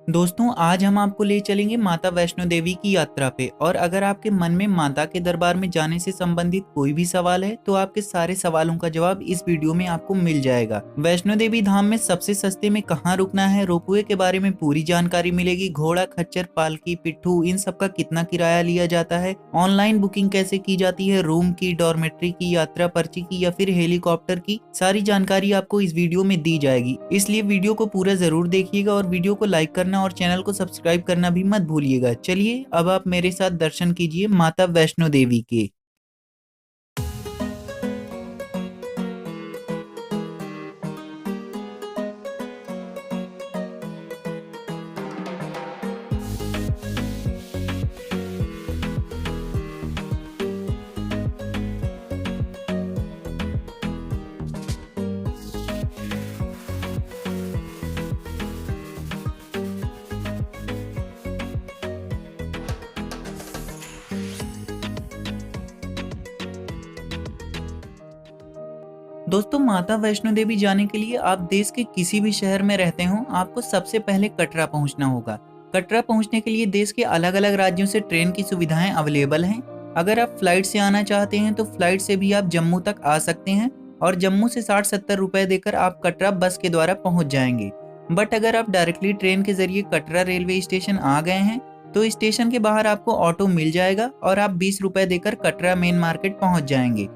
दोस्तों आज हम आपको ले चलेंगे माता वैष्णो देवी की यात्रा पे। और अगर आपके मन में माता के दरबार में जाने से संबंधित कोई भी सवाल है तो आपके सारे सवालों का जवाब इस वीडियो में आपको मिल जाएगा। वैष्णो देवी धाम में सबसे सस्ते में कहाँ रुकना है, रोपवे के बारे में पूरी जानकारी मिलेगी। घोड़ा, खच्चर, पालकी, पिट्ठू, इन सब का कितना किराया लिया जाता है, ऑनलाइन बुकिंग कैसे की जाती है, रूम की, डॉर्मेट्री की, यात्रा पर्ची की या फिर हेलीकॉप्टर की, सारी जानकारी आपको इस वीडियो में दी जाएगी। इसलिए वीडियो को पूरा जरूर देखिएगा और वीडियो को लाइक करना और चैनल को सब्सक्राइब करना भी मत भूलिएगा। चलिए अब आप मेरे साथ दर्शन कीजिए माता वैष्णो देवी के। दोस्तों माता वैष्णो देवी जाने के लिए आप देश के किसी भी शहर में रहते हो, आपको सबसे पहले कटरा पहुंचना होगा। कटरा पहुंचने के लिए देश के अलग अलग राज्यों से ट्रेन की सुविधाएं अवेलेबल हैं। अगर आप फ्लाइट से आना चाहते हैं तो फ्लाइट से भी आप जम्मू तक आ सकते हैं और जम्मू से 60-70 रुपए देकर आप कटरा बस के द्वारा पहुंच जाएंगे। बट अगर आप डायरेक्टली ट्रेन के जरिए कटरा रेलवे स्टेशन आ गए हैं तो स्टेशन के बाहर आपको ऑटो मिल जाएगा और आप 20 रुपए देकर कटरा मेन मार्केट पहुंच जाएंगे।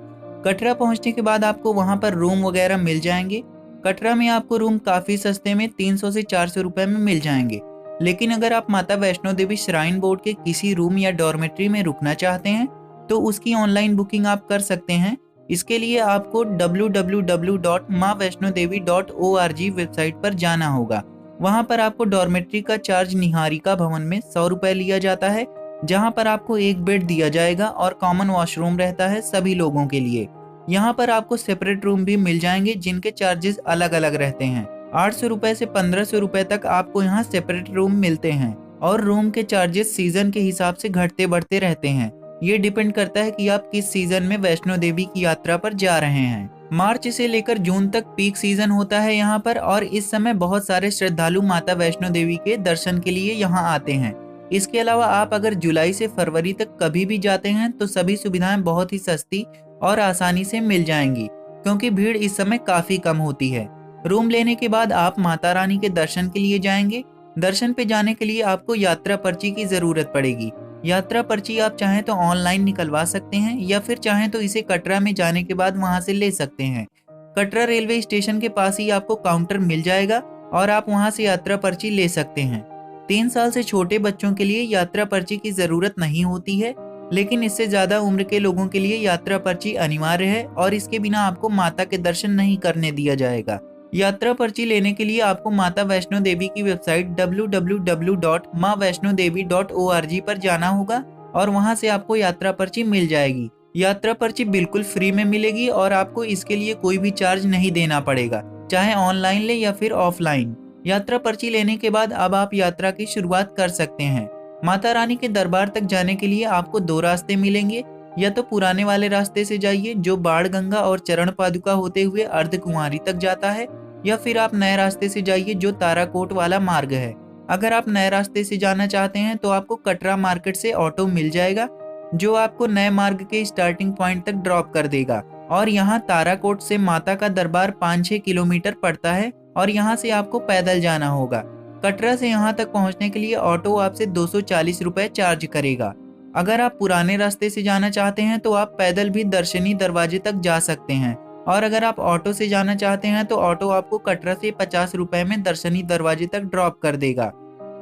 कटरा पहुंचने के बाद आपको वहां पर रूम वगैरह मिल जाएंगे। कटरा में आपको रूम काफी सस्ते में 300 से 400 रुपए में मिल जाएंगे। लेकिन अगर आप माता वैष्णो देवी श्राइन बोर्ड के किसी रूम या डॉर्मेट्री में रुकना चाहते हैं तो उसकी ऑनलाइन बुकिंग आप कर सकते हैं। इसके लिए आपको www.maavaishnodevi.org वेबसाइट पर जाना होगा। वहां पर आपको डॉर्मेट्री का चार्ज निहारिका भवन में 100 रुपए लिया जाता है, जहां पर आपको एक बेड दिया जाएगा और कॉमन वॉशरूम रहता है सभी लोगों के लिए। यहाँ पर आपको सेपरेट रूम भी मिल जाएंगे जिनके चार्जेस अलग अलग रहते हैं। 800 रुपए से 1500 रुपए तक आपको यहाँ सेपरेट रूम मिलते हैं और रूम के चार्जेस सीजन के हिसाब से घटते बढ़ते रहते हैं। ये डिपेंड करता है कि आप किस सीजन में वैष्णो देवी की यात्रा पर जा रहे हैं। मार्च से लेकर जून तक पीक सीजन होता है यहाँ पर और इस समय बहुत सारे श्रद्धालु माता वैष्णो देवी के दर्शन के लिए यहाँ आते हैं। इसके अलावा आप अगर जुलाई से फरवरी तक कभी भी जाते हैं तो सभी सुविधाएं बहुत ही सस्ती और आसानी से मिल जाएंगी क्योंकि भीड़ इस समय काफी कम होती है। रूम लेने के बाद आप माता रानी के दर्शन के लिए जाएंगे। दर्शन पे जाने के लिए आपको यात्रा पर्ची की जरूरत पड़ेगी। यात्रा पर्ची आप चाहें तो ऑनलाइन निकलवा सकते हैं या फिर चाहें तो इसे कटरा में जाने के बाद वहां से ले सकते हैं। कटरा रेलवे स्टेशन के पास ही आपको काउंटर मिल जाएगा और आप वहां से यात्रा पर्ची ले सकते हैं। 3 साल से छोटे बच्चों के लिए यात्रा पर्ची की जरूरत नहीं होती है, लेकिन इससे ज्यादा उम्र के लोगों के लिए यात्रा पर्ची अनिवार्य है और इसके बिना आपको माता के दर्शन नहीं करने दिया जाएगा। यात्रा पर्ची लेने के लिए आपको माता वैष्णो देवी की वेबसाइट www.maavaishnodevi.org पर जाना होगा और वहां से आपको यात्रा पर्ची मिल जाएगी। यात्रा पर्ची बिल्कुल फ्री में मिलेगी और आपको इसके लिए कोई भी चार्ज नहीं देना पड़ेगा, चाहे ऑनलाइन ले या फिर ऑफलाइन। यात्रा पर्ची लेने के बाद अब आप यात्रा की शुरुआत कर सकते हैं। माता रानी के दरबार तक जाने के लिए आपको 2 रास्ते मिलेंगे। या तो पुराने वाले रास्ते से जाइए जो बाण गंगा और चरण पादुका होते हुए अर्धकुंवारी तक जाता है, या फिर आप नए रास्ते से जाइए जो ताराकोट वाला मार्ग है। अगर आप नए रास्ते से जाना चाहते हैं तो आपको कटरा मार्केट से ऑटो मिल जाएगा जो आपको नए मार्ग के स्टार्टिंग पॉइंट तक ड्रॉप कर देगा। और यहाँ ताराकोट से माता का दरबार 5-6 किलोमीटर पड़ता है और यहाँ से आपको पैदल जाना होगा। कटरा से यहाँ तक पहुँचने के लिए ऑटो आपसे 240 रुपए चार्ज करेगा। अगर आप पुराने रास्ते से जाना चाहते हैं तो आप पैदल भी दर्शनी दरवाजे तक जा सकते हैं और अगर आप ऑटो से जाना चाहते हैं तो ऑटो आपको कटरा से 50 रुपए में दर्शनी दरवाजे तक ड्रॉप कर देगा।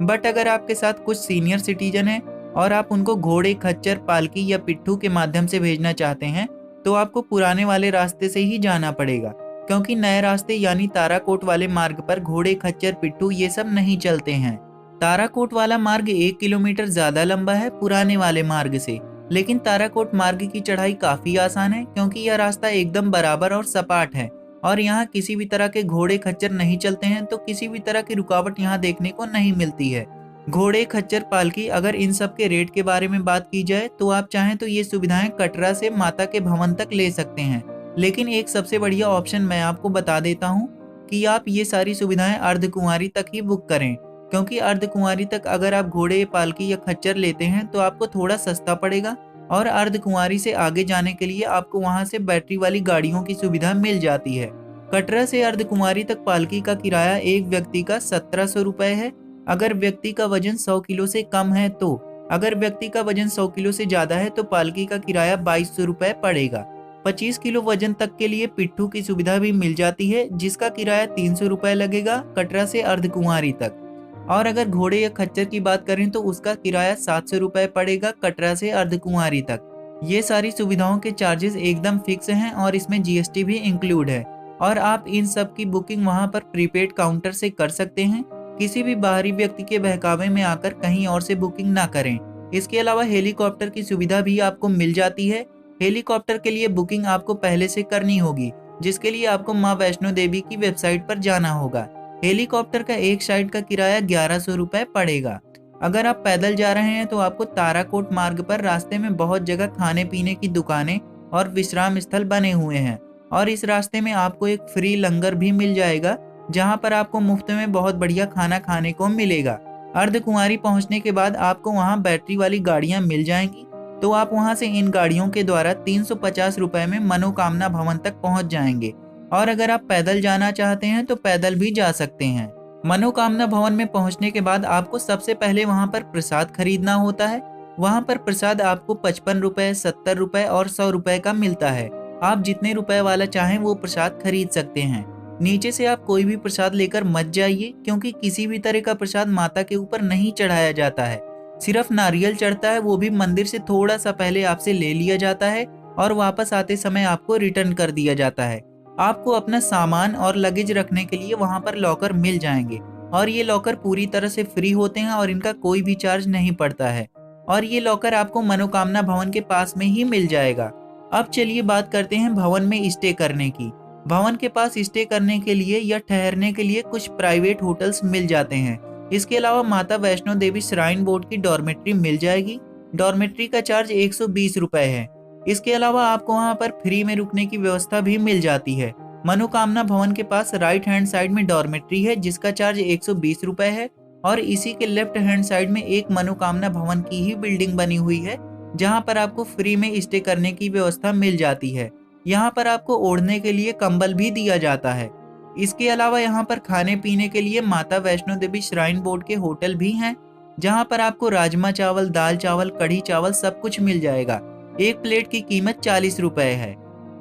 बट अगर आपके साथ कुछ सीनियर सिटीजन है और आप उनको घोड़े, खच्चर, पालकी या पिट्ठू के माध्यम से भेजना चाहते हैं तो आपको पुराने वाले रास्ते से ही जाना पड़ेगा, क्योंकि नए रास्ते यानी ताराकोट वाले मार्ग पर घोड़े, खच्चर, पिट्ठू ये सब नहीं चलते हैं। ताराकोट वाला मार्ग 1 किलोमीटर ज्यादा लंबा है पुराने वाले मार्ग से, लेकिन ताराकोट मार्ग की चढ़ाई काफी आसान है क्योंकि यह रास्ता एकदम बराबर और सपाट है और यहाँ किसी भी तरह के घोड़े, खच्चर नहीं चलते हैं, तो किसी भी तरह की रुकावट यहाँ देखने को नहीं मिलती है। घोड़े, खच्चर, पालकी, अगर इन सब के रेट के बारे में बात की जाए तो आप चाहें तो ये सुविधाएं कटरा से माता के भवन तक ले सकते हैं, लेकिन एक सबसे बढ़िया ऑप्शन मैं आपको बता देता हूँ कि आप ये सारी सुविधाएं अर्धकुंवारी तक ही बुक करें। क्योंकि अर्धकुंवारी तक अगर आप घोड़े, पालकी या खच्चर लेते हैं तो आपको थोड़ा सस्ता पड़ेगा, और अर्धकुंवारी से आगे जाने के लिए आपको वहां से बैटरी वाली गाड़ियों की सुविधा मिल जाती है। कटरा से अर्धकुंवारी तक पालकी का किराया एक व्यक्ति का 1700 रुपये है, अगर व्यक्ति का वजन 100 किलो से कम है तो। अगर व्यक्ति का वजन 100 किलो से ज्यादा है तो पालकी का किराया 2200 रुपये पड़ेगा। 25 किलो वजन तक के लिए पिट्ठू की सुविधा भी मिल जाती है, जिसका किराया 300 रुपये लगेगा कटरा से अर्धकुंवारी तक। और अगर घोड़े या खच्चर की बात करें तो उसका किराया 700 रुपये पड़ेगा कटरा से अर्धकुंवारी तक। ये सारी सुविधाओं के चार्जेस एकदम फिक्स हैं और इसमें जीएसटी भी इंक्लूड है, और आप इन सब की बुकिंग वहां पर प्रीपेड काउंटर से कर सकते हैं। किसी भी बाहरी व्यक्ति के बहकावे में आकर कहीं और से बुकिंग ना करें। इसके अलावा हेलीकॉप्टर की सुविधा भी आपको मिल जाती है। हेलीकॉप्टर के लिए बुकिंग आपको पहले से करनी होगी, जिसके लिए आपको माँ वैष्णो देवी की वेबसाइट पर जाना होगा। हेलीकॉप्टर का एक साइड का किराया 1100 रुपये पड़ेगा। अगर आप पैदल जा रहे हैं तो आपको ताराकोट मार्ग पर रास्ते में बहुत जगह खाने पीने की दुकानें और विश्राम स्थल बने हुए हैं, और इस रास्ते में आपको एक फ्री लंगर भी मिल जाएगा, जहां पर आपको मुफ्त में बहुत बढ़िया खाना खाने को मिलेगा। अर्धकुंवारी पहुंचने के बाद आपको वहां बैटरी वाली गाड़ियां मिल जाएंगी, तो आप वहां से इन गाड़ियों के द्वारा 350 रुपये में मनोकामना भवन तक पहुंच जाएंगे। और अगर आप पैदल जाना चाहते हैं तो पैदल भी जा सकते हैं। मनोकामना भवन में पहुंचने के बाद आपको सबसे पहले वहां पर प्रसाद खरीदना होता है। वहां पर प्रसाद आपको 55 रुपये, 70 रुपये और 100 रुपये का मिलता है। आप जितने रुपए वाला चाहें वो प्रसाद खरीद सकते हैं। नीचे से आप कोई भी प्रसाद लेकर मत जाइए, क्योंकि किसी भी तरह का प्रसाद माता के ऊपर नहीं चढ़ाया जाता है। सिर्फ नारियल चढ़ता है, वो भी मंदिर से थोड़ा सा पहले आपसे ले लिया जाता है और वापस आते समय आपको रिटर्न कर दिया जाता है। आपको अपना सामान और लगेज रखने के लिए वहां पर लॉकर मिल जाएंगे, और ये लॉकर पूरी तरह से फ्री होते हैं और इनका कोई भी चार्ज नहीं पड़ता है। और ये लॉकर आपको मनोकामना भवन के पास में ही मिल जाएगा। अब चलिए बात करते हैं भवन में स्टे करने की। भवन के पास स्टे करने के लिए या ठहरने के लिए कुछ प्राइवेट होटल्स मिल जाते हैं। इसके अलावा माता वैष्णो देवी श्राइन बोर्ड की डॉर्मेट्री मिल जाएगी। डॉर्मेट्री का चार्ज 120 रुपये है। इसके अलावा आपको वहां पर फ्री में रुकने की व्यवस्था भी मिल जाती है। मनोकामना भवन के पास राइट हैंड साइड में डॉर्मेट्री है, जिसका चार्ज 120 रुपये है, और इसी के लेफ्ट हैंड साइड में एक मनोकामना भवन की ही बिल्डिंग बनी हुई है, जहां पर आपको फ्री में स्टे करने की व्यवस्था मिल जाती है। यहाँ पर आपको ओढ़ने के लिए कंबल भी दिया जाता है। इसके अलावा यहाँ पर खाने पीने के लिए माता वैष्णो देवी श्राइन बोर्ड के होटल भी हैं, जहाँ पर आपको राजमा चावल, दाल चावल, कढ़ी चावल सब कुछ मिल जाएगा। एक प्लेट की कीमत 40 रुपये है।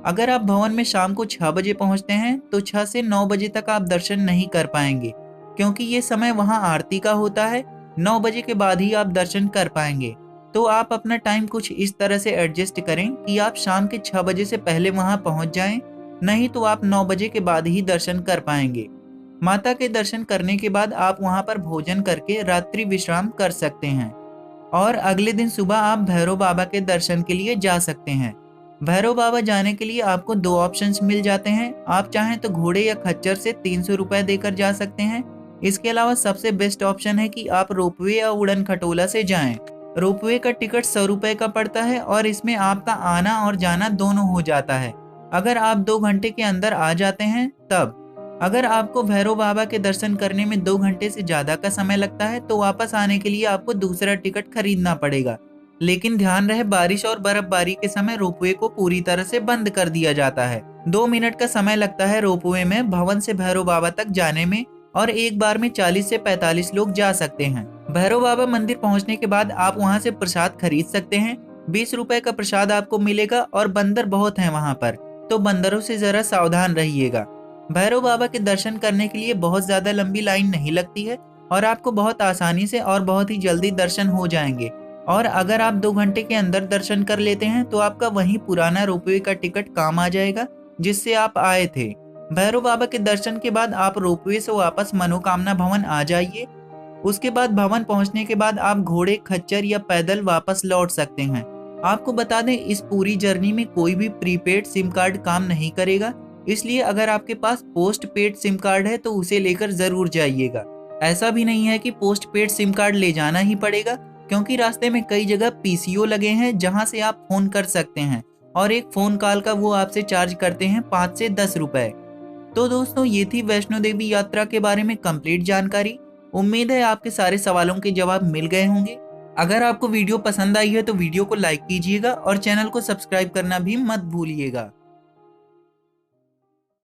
अगर आप भवन में शाम को 6 बजे पहुँचते हैं तो 6 से 9 बजे तक आप दर्शन नहीं कर पाएंगे, क्योंकि ये समय वहाँ आरती का होता है। 9 बजे के बाद ही आप दर्शन कर पाएंगे। तो आप अपना टाइम कुछ इस तरह से एडजस्ट करें कि आप शाम के 6 बजे से पहले वहां पहुंच जाएं, नहीं तो आप 9 बजे के बाद ही दर्शन कर पाएंगे। माता के दर्शन करने के बाद आप वहां पर भोजन करके रात्रि विश्राम कर सकते हैं, और अगले दिन सुबह आप भैरव बाबा के दर्शन के लिए जा सकते हैं। भैरव बाबा जाने के लिए आपको 2 ऑप्शंस मिल जाते हैं। आप चाहें तो घोड़े या खच्चर से 300 रुपये देकर जा सकते हैं। इसके अलावा सबसे बेस्ट ऑप्शन है कि आप रोपवे या उड़न खटोला से जाएं। रोपवे का टिकट 100 रुपये का पड़ता है, और इसमें आपका आना और जाना दोनों हो जाता है, अगर आप 2 घंटे के अंदर आ जाते हैं तब। अगर आपको भैरव बाबा के दर्शन करने में 2 घंटे से ज्यादा का समय लगता है तो वापस आने के लिए आपको दूसरा टिकट खरीदना पड़ेगा। लेकिन ध्यान रहे, बारिश और बर्फबारी के समय रोपवे को पूरी तरह से बंद कर दिया जाता है। 2 मिनट का समय लगता है रोपवे में भवन से भैरव बाबा तक जाने में, और एक बार में 40 से 45 लोग जा सकते हैं। भैरव बाबा मंदिर पहुंचने के बाद आप वहां से प्रसाद खरीद सकते हैं। 20 रुपए का प्रसाद आपको मिलेगा, और बंदर बहुत हैं वहां पर, तो बंदरों से जरा सावधान रहिएगा। भैरव बाबा के दर्शन करने के लिए बहुत ज्यादा लंबी लाइन नहीं लगती है, और आपको बहुत आसानी से और बहुत ही जल्दी दर्शन हो जाएंगे। और अगर आप 2 घंटे के अंदर दर्शन कर लेते हैं तो आपका वही पुराना रोपवे का टिकट काम आ जाएगा जिससे आप आए थे। भैरव बाबा के दर्शन के बाद आप रोपवे से वापस मनोकामना भवन आ जाइए। उसके बाद भवन पहुंचने के बाद आप घोड़े, खच्चर या पैदल वापस लौट सकते हैं। आपको बता दें, इस पूरी जर्नी में कोई भी प्रीपेड सिम कार्ड काम नहीं करेगा, इसलिए अगर आपके पास पोस्ट पेड सिम कार्ड है तो उसे लेकर जरूर जाइएगा। ऐसा भी नहीं है कि पोस्ट पेड सिम कार्ड ले जाना ही पड़ेगा, क्योंकि रास्ते में कई जगह पीसीओ लगे हैं जहां से आप फोन कर सकते हैं, और एक फोन कॉल का वो आपसे चार्ज करते हैं 5 से 10 रुपए। तो दोस्तों, ये थी वैष्णो देवी यात्रा के बारे में कंप्लीट जानकारी। उम्मीद है आपके सारे सवालों के जवाब मिल गए होंगे। अगर आपको वीडियो पसंद आई है तो वीडियो को लाइक कीजिएगा और चैनल को सब्सक्राइब करना भी मत भूलिएगा।